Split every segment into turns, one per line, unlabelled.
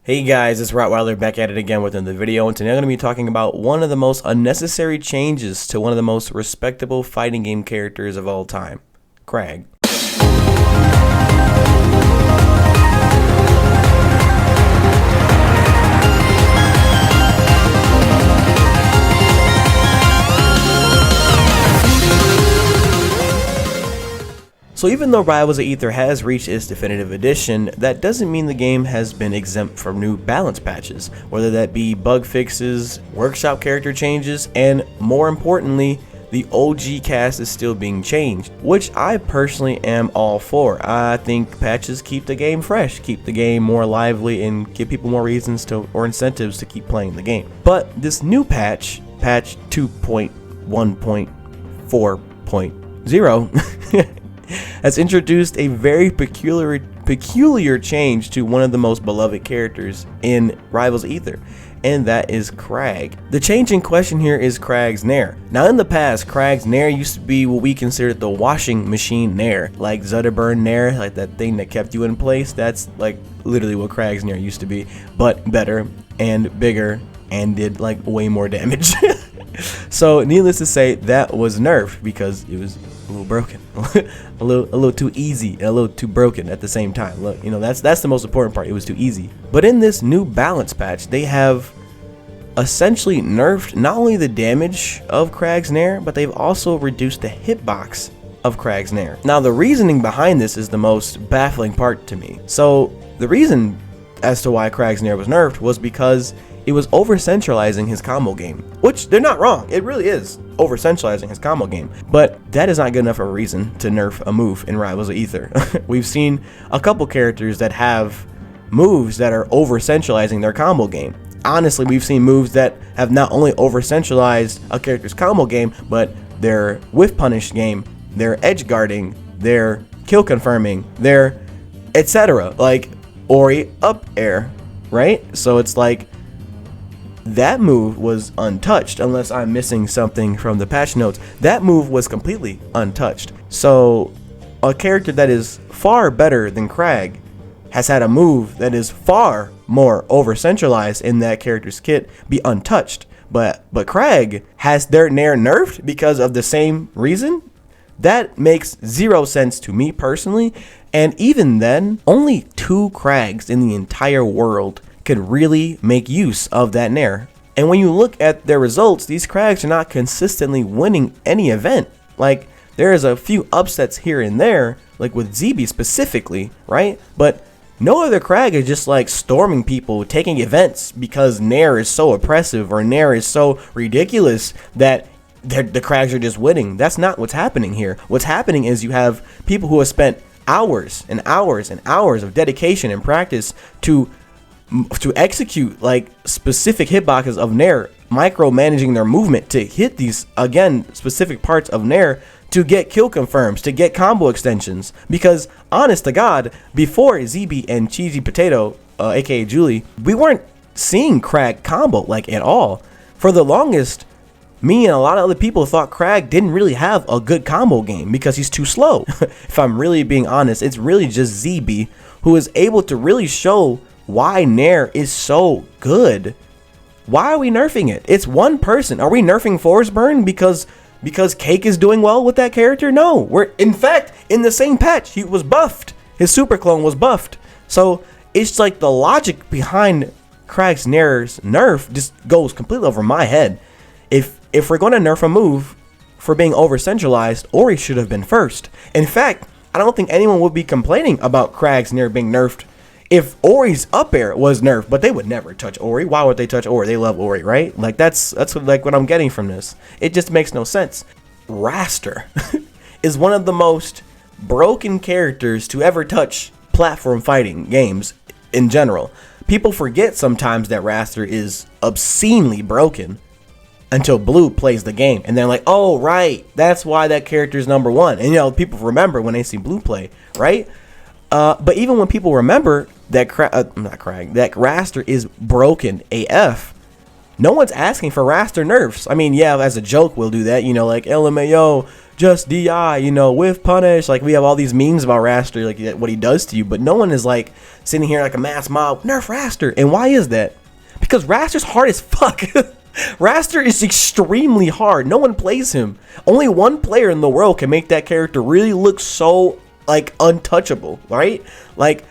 Hey guys, it's Rottweiler back at it again with another video, and today I'm going to be talking about one of the most unnecessary changes to one of the most respectable fighting game characters of all time, Kragg. So even though Rivals of Aether has reached its definitive edition, that doesn't mean the game has been exempt from new balance patches, whether that be bug fixes, workshop character changes, and more importantly, the OG cast is still being changed, which I personally am all for. I think patches keep the game fresh, keep the game more lively, and give people more reasons to or incentives to keep playing the game. But this new patch 2.1.4.0, has introduced a very peculiar change to one of the most beloved characters in Rivals of Aether, and that is Kragg. The change in question here is Kragg's nair. Now in the past, Kragg's nair used to be what we considered the washing machine nair, like Zutterburn nair, like that thing that kept you in place. That's like literally what Kragg's nair used to be, but better and bigger and did like way more damage. So needless to say, that was nerfed because it was a little broken, a little too easy and a little too broken at the same time. Look, you know, that's the most important part. It was too easy. But in this new balance patch, they have essentially nerfed not only the damage of Kragg's nair, but they've also reduced the hitbox of Kragg's nair. Now the reasoning behind this is the most baffling part to me. So the reason as to why Kragg's nair was nerfed was because it was over-centralizing his combo game, which they're not wrong. It really is over-centralizing his combo game, but that is not good enough of a reason to nerf a move in Rivals of Aether. We've seen a couple characters that have moves that are over-centralizing their combo game. Honestly, we've seen moves that have not only over-centralized a character's combo game, but their whiff punish game, their edge guarding, their kill confirming, their etc. Like Ori up air, right? So it's like, that move was untouched, unless I'm missing something from the patch notes. That move was completely untouched. So a character that is far better than Kragg has had a move that is far more over-centralized in that character's kit be untouched. But Kragg has their nair nerfed because of the same reason? That makes zero sense to me personally, and even then, only 2 Kraggs in the entire world could really make use of that nair. And when you look at their results, these Kraggs are not consistently winning any event. Like, there is a few upsets here and there, like with ZB specifically, right? But no other Kragg is just like storming people, taking events because nair is so oppressive or nair is so ridiculous that the Kraggs are just winning. That's not what's happening here. What's happening is you have people who have spent hours and hours and hours of dedication and practice to execute like specific hitboxes of nair, micromanaging their movement to hit these, again, specific parts of nair to get kill confirms, to get combo extensions. Because honest to God, before ZB and Cheesy Potato, aka Julie, we weren't seeing Kragg combo like at all. For the longest, me and a lot of other people thought Kragg didn't really have a good combo game because he's too slow. If I'm really being honest, it's really just ZB who is able to really show why nair is so good. Why are we nerfing it? It's one person. Are we nerfing Forsburn because Cake is doing well with that character? No, we're in fact in the same patch he was buffed. His super clone was buffed. So it's like the logic behind Kragg's nair's nerf just goes completely over my head. If we're going to nerf a move for being over centralized, Ori should have been first. In fact, I don't think anyone would be complaining about Kragg's nair being nerfed if Ori's up air was nerfed, but they would never touch Ori. Why would they touch Ori? They love Ori, right? Like that's like what I'm getting from this. It just makes no sense. Raster is one of the most broken characters to ever touch platform fighting games in general. People forget sometimes that Raster is obscenely broken until Blue plays the game, and they're like, oh right, that's why that character is number 1. And you know, people remember when they see Blue play, right? But even when people remember that that Raster is broken AF, no one's asking for Raster nerfs. I mean, yeah, as a joke we'll do that, you know, like LMAO, just DI, you know, with punish. Like, we have all these memes about Raster, like what he does to you, but no one is like sitting here like a mass mob, nerf Raster. And why is that? Because Raster's hard as fuck. Raster is extremely hard. No one plays him. Only one player in the world can make that character really look so like untouchable, right? Like,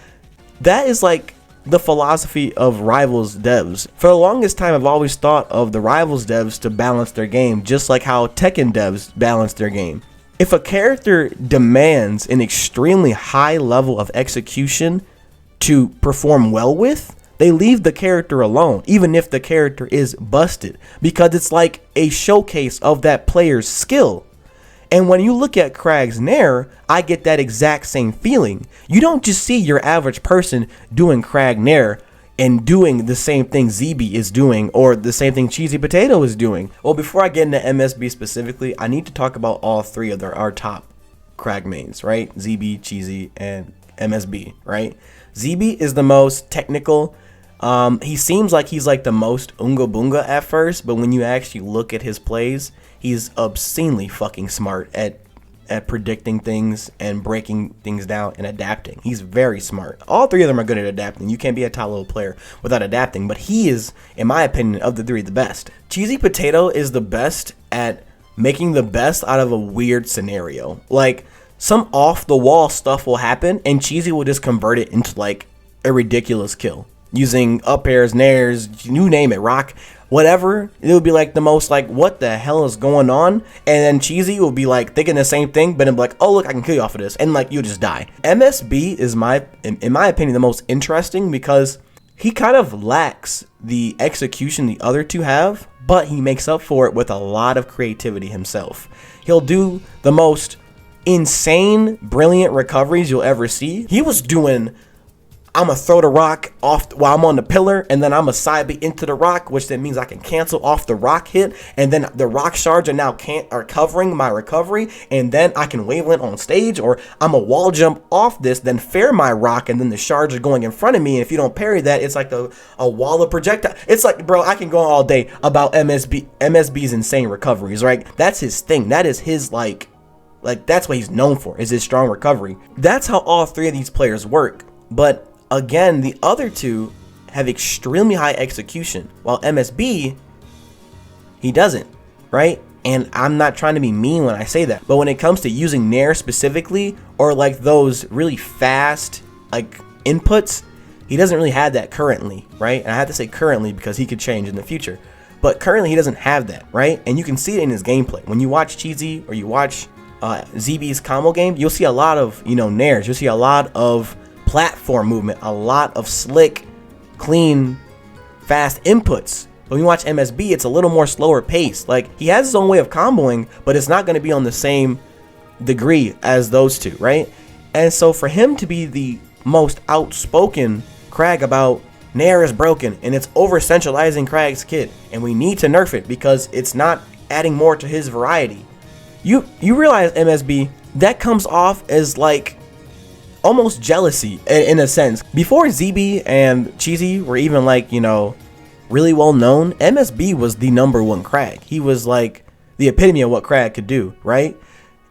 that is like the philosophy of Rivals devs. For the longest time, I've always thought of the Rivals devs to balance their game, just like how Tekken devs balance their game. If a character demands an extremely high level of execution to perform well with, they leave the character alone, even if the character is busted, because it's like a showcase of that player's skill. And when you look at Kragg's nair, I get that exact same feeling. You don't just see your average person doing Kragg nair and doing the same thing ZB is doing or the same thing Cheesy Potato is doing. Well, before I get into MSB specifically, I need to talk about all three of our top Kragg mains, right? ZB, Cheesy, and MSB, right? ZB is the most technical. He seems like he's like the most unga bunga at first, but when you actually look at his plays, he's obscenely fucking smart at predicting things and breaking things down and adapting. He's very smart. All three of them are good at adapting. You can't be a top level player without adapting, but he is, in my opinion, of the three, the best. Cheesy Potato is the best at making the best out of a weird scenario. Like, some off the wall stuff will happen and Cheesy will just convert it into like a ridiculous kill. Using up airs, nairs, you name it, rock, whatever. It would be like the most like, what the hell is going on? And then Cheesy will be like thinking the same thing, but it'll be like, oh look, I can kill you off of this, and like you'll just die. MSB is in my opinion the most interesting because he kind of lacks the execution the other two have, but he makes up for it with a lot of creativity himself. He'll do the most insane, brilliant recoveries you'll ever see. He was doing, I'm going to throw the rock off while I'm on the pillar, and then I'm going to side B into the rock, which then means I can cancel off the rock hit, and then the rock shards are now covering my recovery, and then I can wavelet on stage, or I'm a wall jump off this, then fair my rock, and then the shards are going in front of me, and if you don't parry that, it's like a wall of projectile. It's like, bro, I can go on all day about MSB's insane recoveries, right? That's his thing. That is his, like that's what he's known for, is his strong recovery. That's how all three of these players work, but again, the other two have extremely high execution, while MSB, he doesn't, right? And I'm not trying to be mean when I say that, but when it comes to using nair specifically, or like those really fast like inputs, he doesn't really have that currently, right? And I have to say currently because he could change in the future, but currently he doesn't have that, right? And you can see it in his gameplay. When you watch Cheesy or you watch ZB's combo game, you'll see a lot of, nairs. You'll see a lot of platform movement, a lot of slick, clean, fast inputs. But when you watch MSB, it's a little more slower pace. Like, he has his own way of comboing, but it's not going to be on the same degree as those two, right? And so for him to be the most outspoken Kragg about nair is broken and it's over centralizing Kragg's kit and we need to nerf it because it's not adding more to his variety. You realize, MSB, that comes off as like almost jealousy in a sense. Before ZB and Cheesy were even like, really well known, MSB was the #1 Kragg. He was like the epitome of what Kragg could do, right?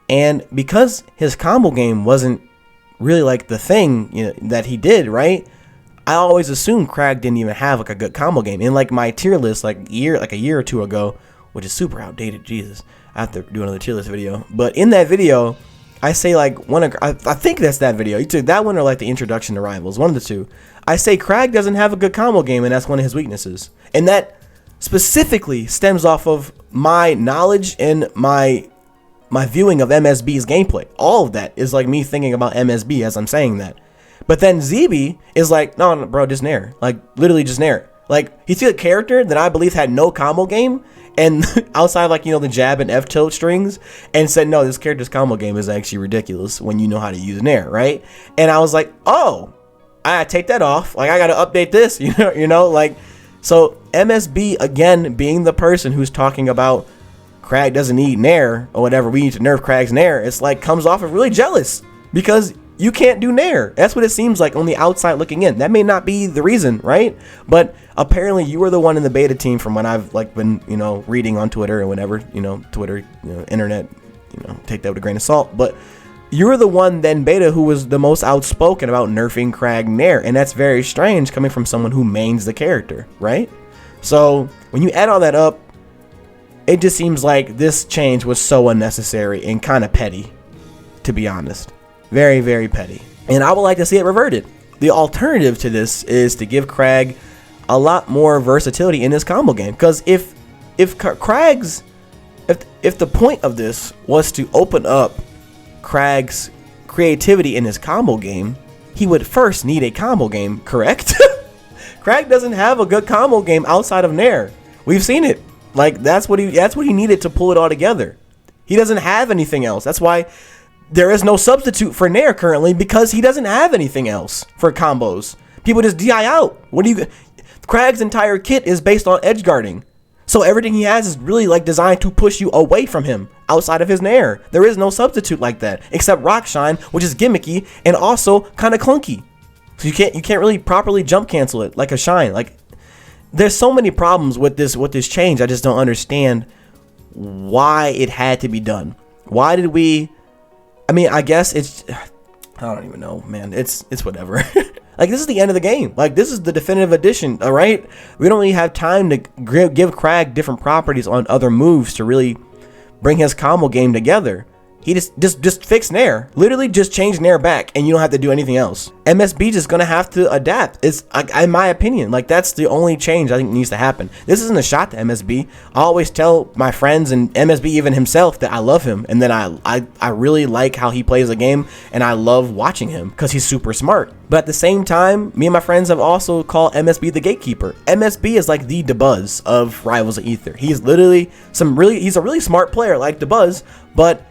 And because his combo game wasn't really like the thing that he did, right? I always assumed Kragg didn't even have like a good combo game. In like my tier list like a year or two ago, which is super outdated, Jesus, I have to do another tier list video. But in that video, I say like I think that's that video. You took that one or like the introduction to Rivals, one of the two. I say Kragg doesn't have a good combo game and that's one of his weaknesses. And that specifically stems off of my knowledge and my viewing of MSB's gameplay. All of that is like me thinking about MSB as I'm saying that. But then ZB is like, no, bro, just nair. Like literally just nair. Like he's a character that I believe had no combo game, and outside like the jab and F tilt strings, and said no, this character's combo game is actually ridiculous when you know how to use nair, right? And I was like, oh, I gotta take that off. Like I gotta update this, like. So MSB again being the person who's talking about Kragg doesn't need nair or whatever, we need to nerf Kragg's nair. It's like comes off as really jealous because you can't do nair. That's what it seems like on the outside looking in. That may not be the reason, right? But apparently you were the one in the beta team from when I've like been, reading on Twitter or whatever, Twitter, internet, you know, take that with a grain of salt. But you're the one then, Beta, who was the most outspoken about nerfing Kragg nair, and that's very strange coming from someone who mains the character, right? So when you add all that up, it just seems like this change was so unnecessary and kind of petty, to be honest. Very, very petty. And I would like to see it reverted. The alternative to this is to give Kragg a lot more versatility in this combo game. Because if Kragg's, if the point of this was to open up Kragg's creativity in his combo game, he would first need a combo game, correct? Kragg doesn't have a good combo game outside of nair. We've seen it. Like, that's what he needed to pull it all together. He doesn't have anything else. That's why there is no substitute for nair currently, because he doesn't have anything else for combos. People just DI out. Kragg's entire kit is based on edge guarding. So everything he has is really like designed to push you away from him outside of his nair. There is no substitute like that except Rock Shine, which is gimmicky and also kind of clunky. So you can't really properly jump cancel it like a shine. Like, there's so many problems with this change. I just don't understand why it had to be done. Why did we? I mean, I guess it's, I don't even know, man. It's whatever. Like, this is the end of the game. Like, this is the definitive edition, all right? We don't really have time to give Kragg different properties on other moves to really bring his combo game together. He just fix nair. Literally just change nair back and you don't have to do anything else. MSB just gonna have to adapt. It's, in my opinion, like, that's the only change I think needs to happen. This isn't a shot to MSB. I always tell my friends and MSB even himself that I love him and that I really like how he plays the game and I love watching him because he's super smart. But at the same time, me and my friends have also called MSB the gatekeeper. MSB is like the DeBuzz of Rivals of Aether. He's literally he's a really smart player like DeBuzz, but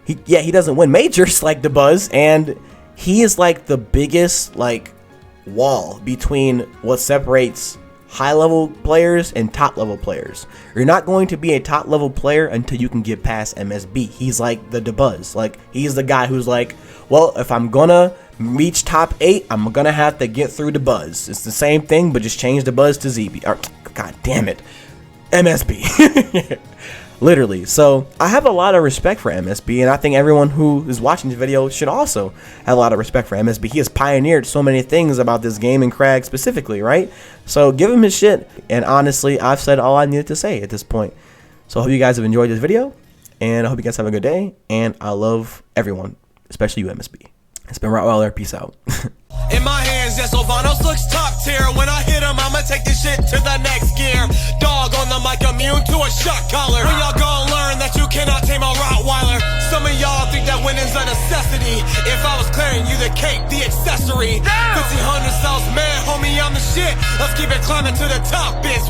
he doesn't win majors like DeBuzz, and he is like the biggest like wall between what separates high level players and top level players. You're not going to be a top level player until you can get past MSB. He's like the DeBuzz. Like, he's the guy who's like, well, if I'm gonna reach top 8, I'm gonna have to get through DeBuzz. It's the same thing, but just change DeBuzz to ZB. Or, god damn it, MSB. Literally. So I have a lot of respect for MSB, and I think everyone who is watching this video should also have a lot of respect for MSB. He has pioneered so many things about this game and Kragg specifically, right? So give him his shit. And honestly, I've said all I needed to say at this point. So I hope you guys have enjoyed this video, and I hope you guys have a good day, and I love everyone, especially you, MSB. It's been Rottweiler. Peace out.
In my hands, yes, Ovanos looks top tier. When I hit him, I'ma take this shit to the next gear. Dog on the mic, immune to a shot collar. When y'all gonna learn that you cannot tame a Rottweiler? Some of y'all think that winning's a necessity. If I was clearing you the cake, the accessory. 1500 cells, man, homie, I'm the shit. Let's keep it climbing to the top, bitch.